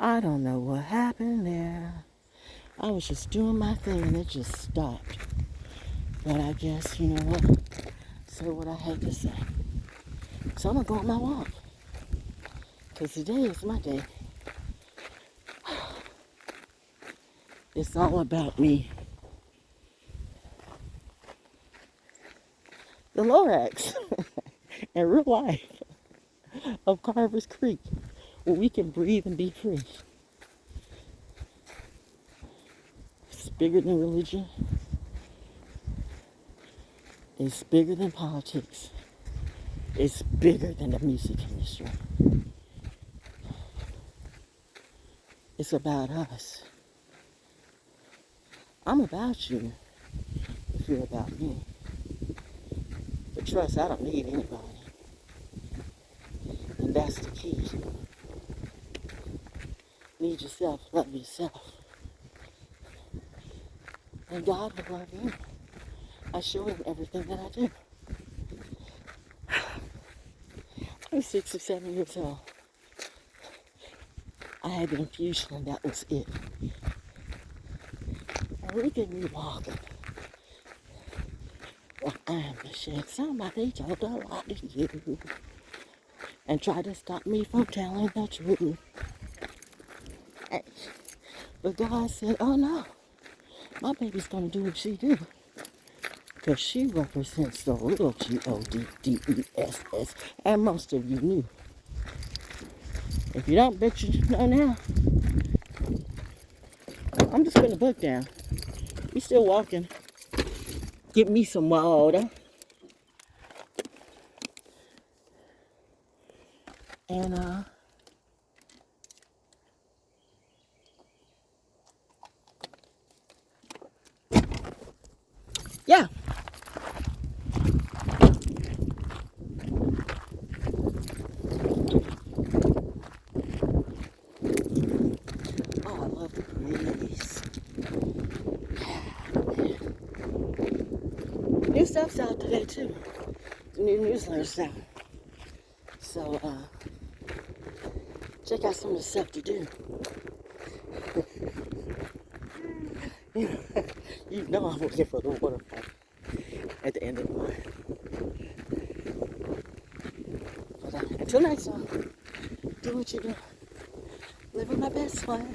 I don't know what happened there. I was just doing my thing and it just stopped. But I guess, you know what? Say what I had to say. So I'm going to go on my walk. Because today is my day. It's all about me. The Lorax in real life of Carver's Creek, where we can breathe and be free. It's bigger than religion. It's bigger than politics. It's bigger than the music industry. It's about us. I'm about you if you're about me. But trust, I don't need anybody. And that's the key. Need yourself, love yourself. And God will love you. I show him everything that I do. I'm 6 or 7 years old. I had the infusion and that was it. And look at me walking. Well, I'm the shit. Somebody told a lie to you. And tried to stop me from telling the truth. But God said, oh no. My baby's going to do what she do. Because she represents the little G-O-D-D-E-S-S. And most of you knew. If you don't, bet you know now. I'm just putting the book down. We still walking. Get me some water. And, yeah. Oh, I love the breeze. New stuff's out today, too. The new newsletter's out. So, check out some of the stuff to do. You know I'm looking for the waterfall at the end of the month. But until next time, do what you do. Living my best life.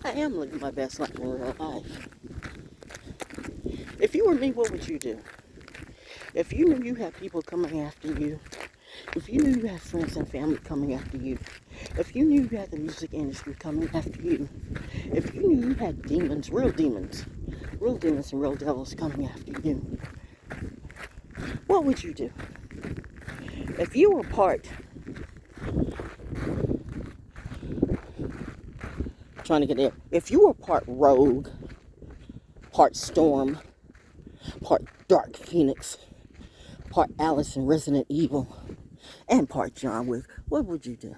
I am living my best life in real life. If you were me, what would you do? If you knew you had people coming after you, if you knew you had friends and family coming after you, if you knew you had the music industry coming after you, if you knew you had demons and real devils coming after you, what would you do? If you were if you were part rogue, part storm, part dark phoenix, part Alice in Resident Evil, and part John Wick, what would you do?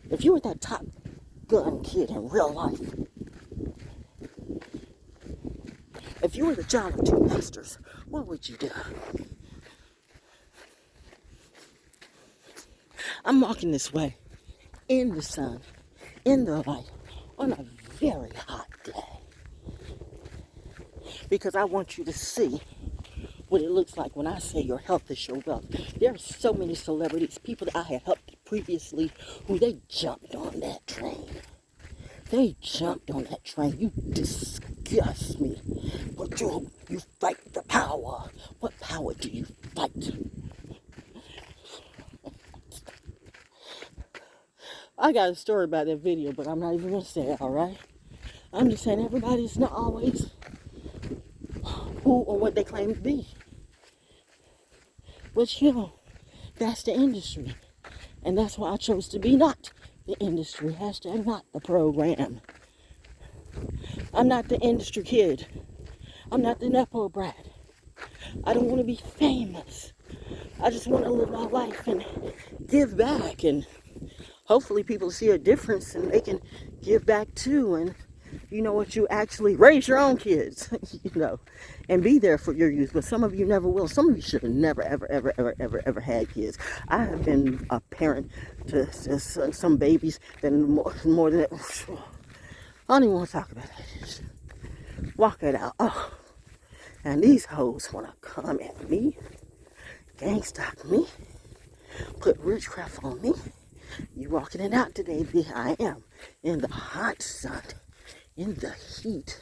If you were that Top Gun kid in real life, if you were the John of two masters, what would you do? I'm walking this way, in the sun, in the light, on a very hot day. Because I want you to see what it looks like when I say your health is your wealth. There are so many celebrities, people that I had helped previously, who they jumped on that train. They jumped on that train. You disgust me. But you fight the power. What power do you fight? I got a story about that video, but I'm not even going to say it, alright? I'm just saying everybody's not always who or what they claim to be. But you know, that's the industry. And that's why I chose to be not the industry. Hashtag not the program. I'm not the industry kid. I'm not the Nepo brat. I don't want to be famous. I just want to live my life and give back. And hopefully people see a difference and they can give back too. And You know what? You actually raise your own kids, you know, and be there for your youth. But some of you never will. Some of you should have never, ever, ever, ever, ever, ever had kids. I have been a parent to some babies that more than that. I don't even want to talk about that. Walk it out. Oh, and these hoes want to come at me, gangsta me, put witchcraft on me. You walking it out today, V. I am in the hot sun, in the heat,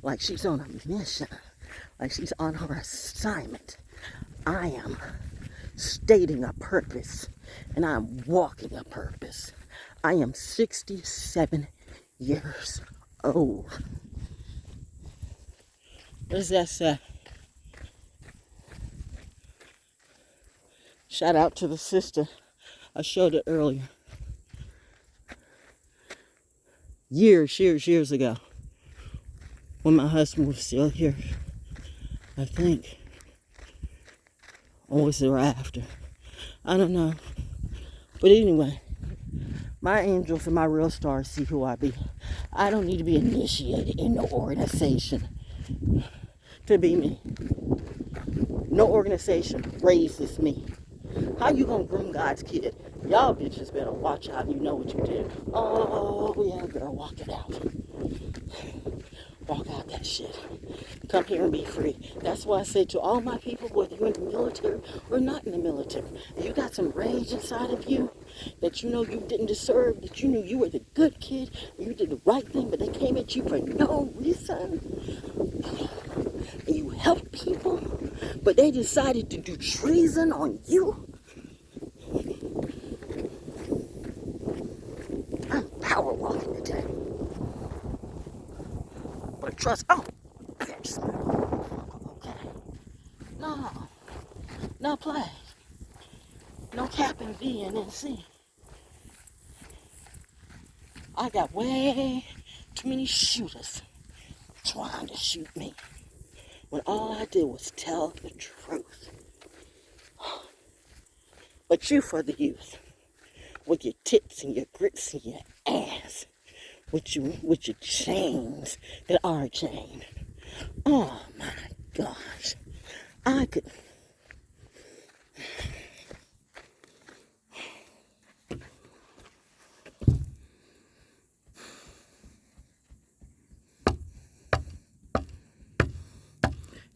like she's on a mission, like she's on her assignment. I am stating a purpose, and I'm walking a purpose. I am 67 years old. What does that say? Shout out to the sister. I showed it earlier. Years ago. When my husband was still here. I think. Or was it right after? I don't know. But anyway. My angels and my real stars see who I be. I don't need to be initiated in no organization to be me. No organization raises me. How you gonna groom God's kid? Y'all bitches better watch out. You know what you did. Oh, yeah, girl, walk it out. Walk out that shit. Come here and be free. That's why I say to all my people, whether you're in the military or not in the military, if you got some rage inside of you that you know you didn't deserve, that you knew you were the good kid, you did the right thing, but they came at you for no reason, and you helped people, but they decided to do treason on you. I'm power walking today. But trust, oh, okay. No play. No cap and V and NC. I got way too many shooters trying to shoot me when all I did was tell the truth. But you for the youth, with your tits and your grits and your ass, with your chains that are chained. Oh my gosh. I could.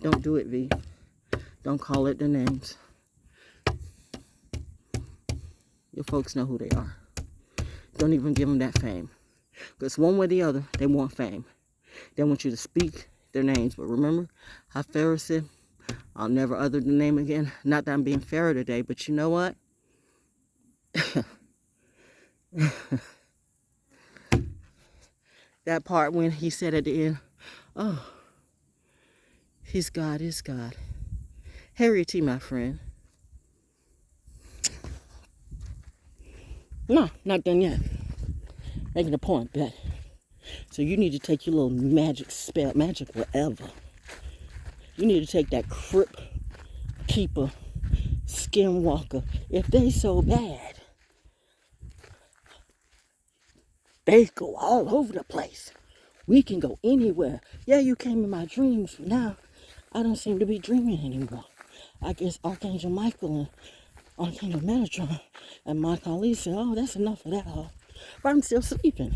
Don't do it, V. Don't call it the names. Your folks know who they are. Don't even give them that fame. Because one way or the other, they want fame. They want you to speak their names. But remember how Pharaoh said, I'll never utter the name again. Not that I'm being Pharaoh today, but you know what? That part when he said at the end, oh, his God is God. Harriet T, my friend. No, not done yet. Making a point, bet. So you need to take your little magic spell, magic whatever. You need to take that Crypt Keeper, Skinwalker. If they so bad, they go all over the place. We can go anywhere. Yeah, you came in my dreams, but now I don't seem to be dreaming anymore. I guess Archangel Michael and Archangel Metatron and Michael Ali said, oh, that's enough of that all. But I'm still sleeping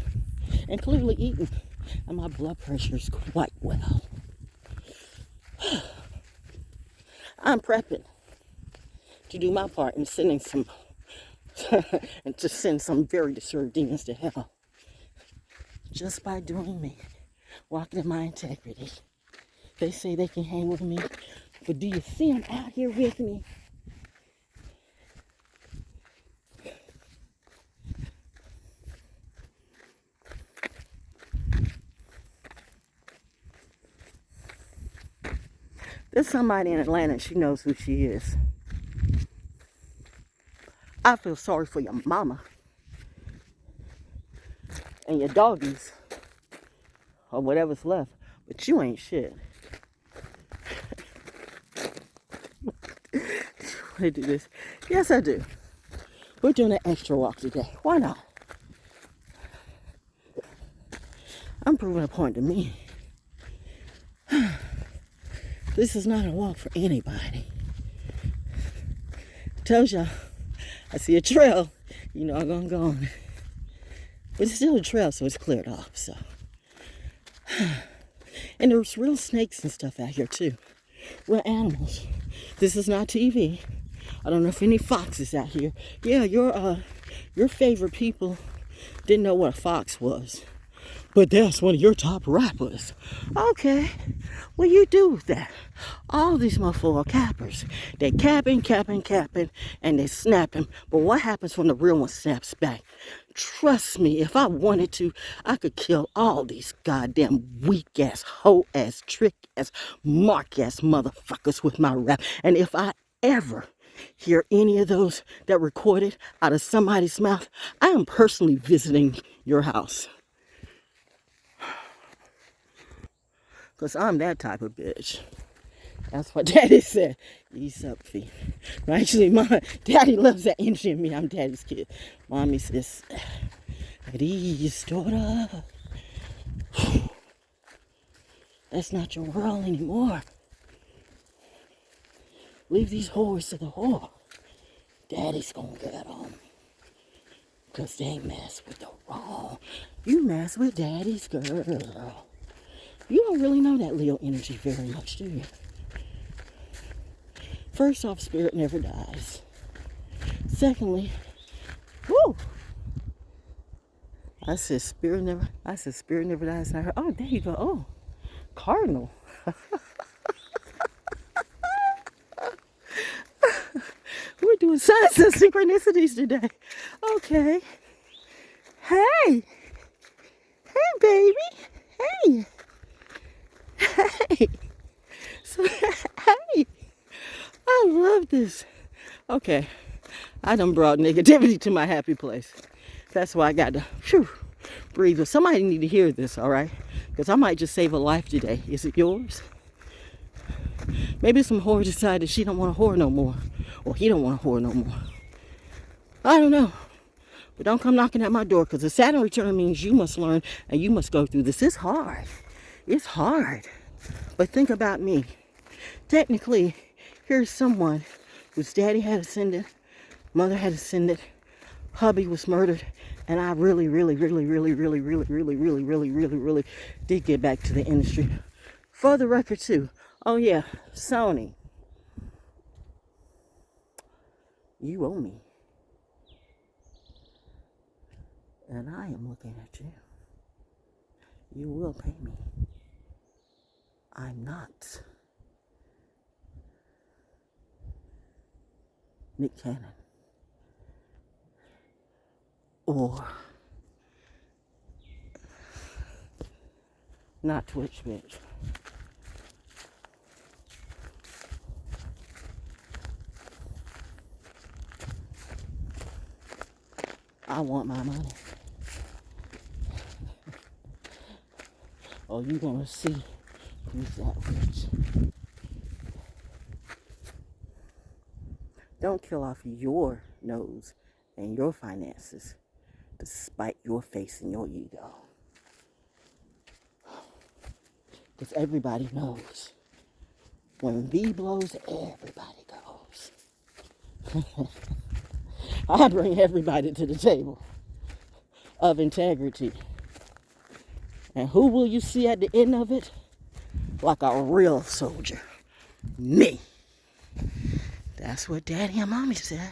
and clearly eating. And my blood pressure is quite well. I'm prepping to do my part in sending some, and to send some very disturbed demons to hell. Just by doing me, walking in my integrity. They say they can hang with me, but do you see them out here with me? There's somebody in Atlanta, she knows who she is. I feel sorry for your mama and your doggies, or whatever's left, but you ain't shit. I do this. Yes, I do. We're doing an extra walk today. Why not? I'm proving a point to me. This is not a walk for anybody. Tells y'all, I see a trail, you know I'm gonna go on it. But it's still a trail, so it's cleared off, so. And there's real snakes and stuff out here too. Real animals. This is not TV. I don't know if any foxes out here. Yeah, your favorite people didn't know what a fox was. But that's one of your top rappers. Okay, what you do with that? All these motherfuckers are cappers. They capping, and they snapping. But what happens when the real one snaps back? Trust me, if I wanted to, I could kill all these goddamn weak-ass, hoe-ass, trick-ass, mark-ass motherfuckers with my rap. And if I ever hear any of those that recorded out of somebody's mouth, I am personally visiting your house. Because I'm that type of bitch. That's what Daddy said. Ease up, Fee. Actually, Daddy loves that energy in me. I'm Daddy's kid. Mommy says, at ease, daughter. That's not your world anymore. Leave these whores to the whore. Daddy's gonna get them. Because they mess with the wrong. You mess with Daddy's girl. You don't really know that Leo energy very much, do you? First off, spirit never dies. Secondly, whoo! I said spirit never dies. And I heard, oh, there you go. Oh, cardinal. We're doing signs and synchronicities today. Okay. Hey, baby. Hey. So, hey. I love this. Okay. I done brought negativity to my happy place. That's why I got to breathe. Somebody need to hear this, all right? Because I might just save a life today. Is it yours? Maybe some whore decided she don't want a whore no more. Or he don't want a whore no more. I don't know. But don't come knocking at my door, because the Saturn return means you must learn and you must go through this. It's hard. It's hard. But think about me. Technically, here's someone whose daddy had ascended, mother had ascended, hubby was murdered, and I really did get back to the industry. For the record too. Oh yeah, Sony. You owe me. And I am looking at you. You will pay me. I'm not Nick Cannon. Or not Twitch bitch. I want my money. Oh, you're gonna see who's that rich. Don't kill off your nose and your finances to spite your face and your ego. Because everybody knows when V blows, everybody goes. I bring everybody to the table of integrity. And who will you see at the end of it? Like a real soldier. Me. That's what Daddy and Mommy said.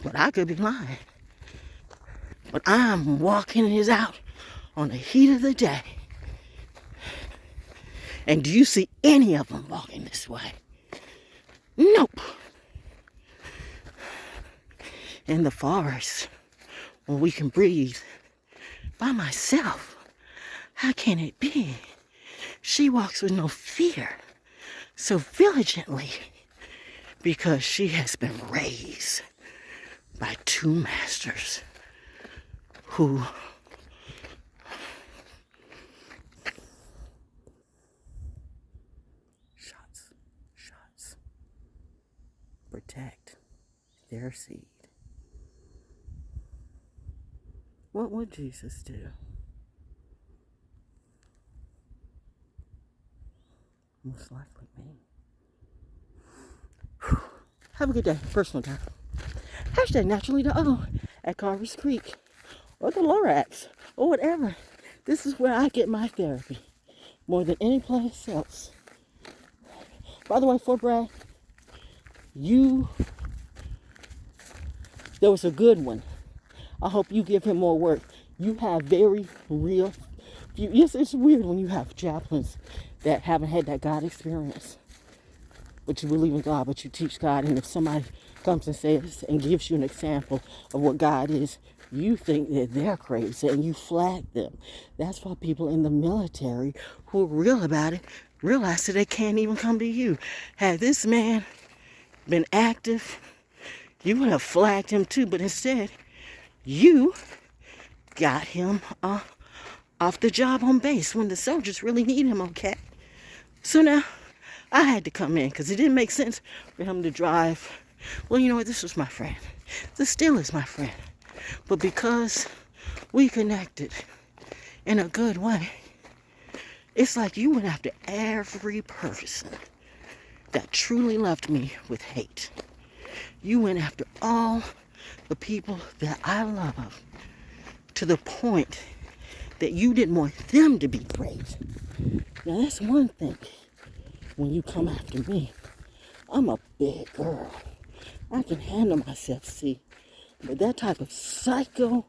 But I could be lying. But I'm walking this out on the heat of the day. And do you see any of them walking this way? Nope. In the forest, when we can breathe by myself, how can it be? She walks with no fear, so diligently, because she has been raised by two masters who shots protect their seed. What would Jesus do? Most likely me. Whew. Have a good day. Personal time. Hashtag naturally.o at Carver's Creek or the Lorax or whatever. This is where I get my therapy more than any place else. By the way, Fort Bragg, there was a good one. I hope you give him more work. You have very real, yes, it's weird when you have chaplains that haven't had that God experience. But you believe in God, but you teach God. And if somebody comes and says and gives you an example of what God is, you think that they're crazy and you flag them. That's why people in the military who are real about it realize that they can't even come to you. Had this man been active, you would have flagged him too, but instead, you got him off the job on base when the soldiers really need him, okay? So now, I had to come in because it didn't make sense for him to drive. Well, you know what? This was my friend. This still is my friend. But because we connected in a good way, it's like you went after every person that truly loved me with hate. You went after all the people that I love to the point that you didn't want them to be great. Now, that's one thing. When you come after me, I'm a big girl. I can handle myself, see. But that type of psycho,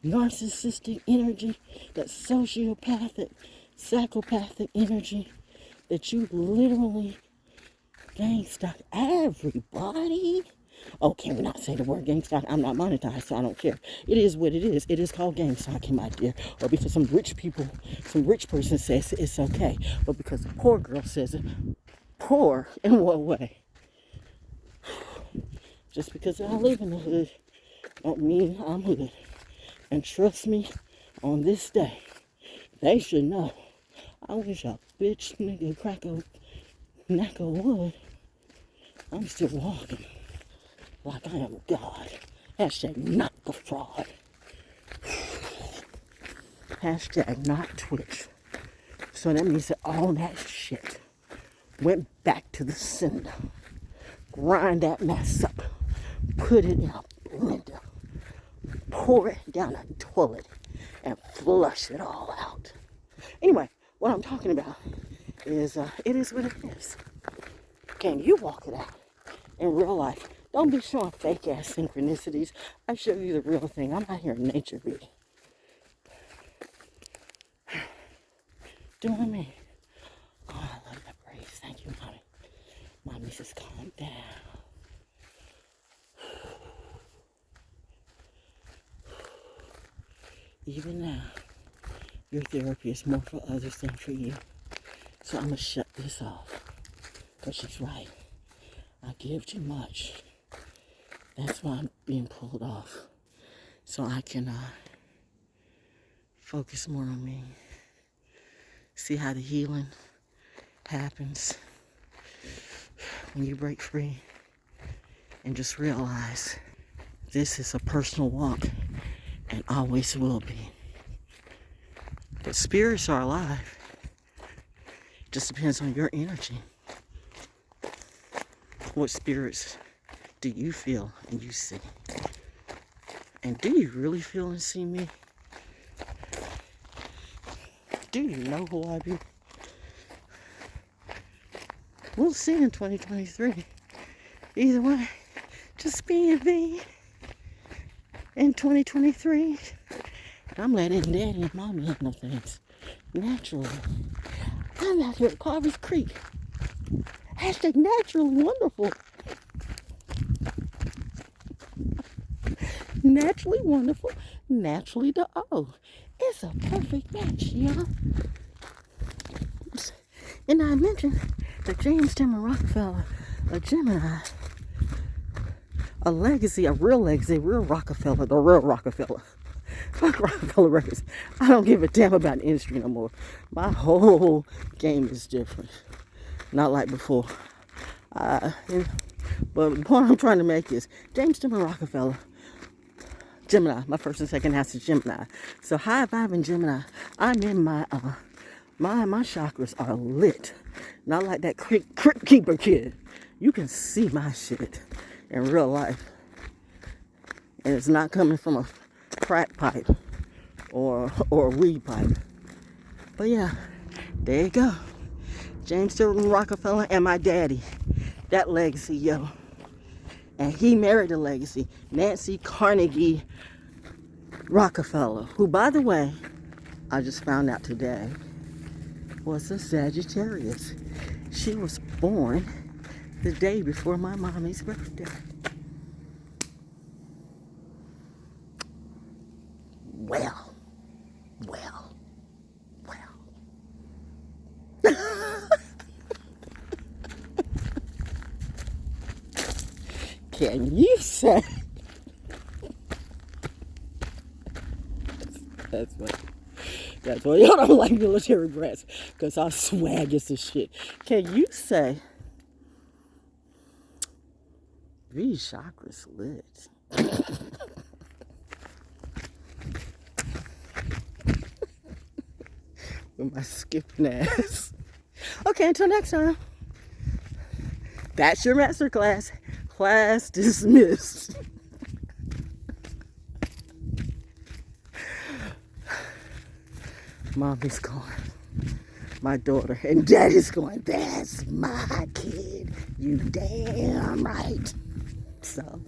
narcissistic energy, that sociopathic, psychopathic energy, that you literally gangsta everybody. Oh, can we not say the word gangsta? I'm not monetized, so I don't care. It is what it is. It is called gangstalking, my dear. Or because some rich person says it's okay. But because the poor girl says it, poor in what way? Just because I live in the hood don't mean I'm hood. And trust me, on this day, they should know. I wish a bitch nigga crack a neck of wood. I'm still walking like I am God. Hashtag not the fraud. Hashtag not Twitch. So that means that all that shit went back to the sender. Grind that mess up. Put it in a blender. Pour it down a toilet and flush it all out. Anyway, what I'm talking about is it is what it is. Can you walk it out in real life? Don't be showing fake ass synchronicities. I show you the real thing. I'm out here in nature reading. Doing me. Oh, I love that breeze. Thank you, mommy. Mommy says calm down. Even now, your therapy is more for others than for you. So I'm going to shut this off. Because she's right. I give too much. That's why I'm being pulled off. So I can focus more on me. See how the healing happens when you break free. And just realize this is a personal walk. And always will be. The spirits are alive. It just depends on your energy. What spirits do you feel and you see? And do you really feel and see me? Do you know who I be? We'll see in 2023. Either way, just being me. In 2023, I'm letting daddy and mommy handle things naturally. I'm out here at Carver's Creek. Hashtag naturally wonderful. Naturally wonderful. Naturally.o. It's a perfect match, y'all. And I mentioned that James Timmer Rockefeller, a Gemini, a legacy, a real Rockefeller, the real Rockefeller. Fuck Rockefeller Records. I don't give a damn about the industry no more. My whole game is different. Not like before. But the point I'm trying to make is James Timmer Rockefeller, Gemini. My first and second house is Gemini. So high vibing Gemini. I'm in my My chakras are lit. Not like that crypt keeper kid. You can see my shit in real life. And it's not coming from a crack pipe or a weed pipe. But yeah, there you go. James Tilden Rockefeller and my daddy. That legacy, yo. And he married a legacy. Nancy Carnegie Rockefeller, who, by the way, I just found out today, was a Sagittarius. She was born the day before my mommy's birthday. Well. Can you say? That's why y'all don't like military brats, because our swag is the shit. Can you say these chakras lit? With my skipping ass. Okay, until next time. That's your masterclass. Class dismissed. Mommy's gone. My daughter. And daddy's going, that's my kid. You damn right. So.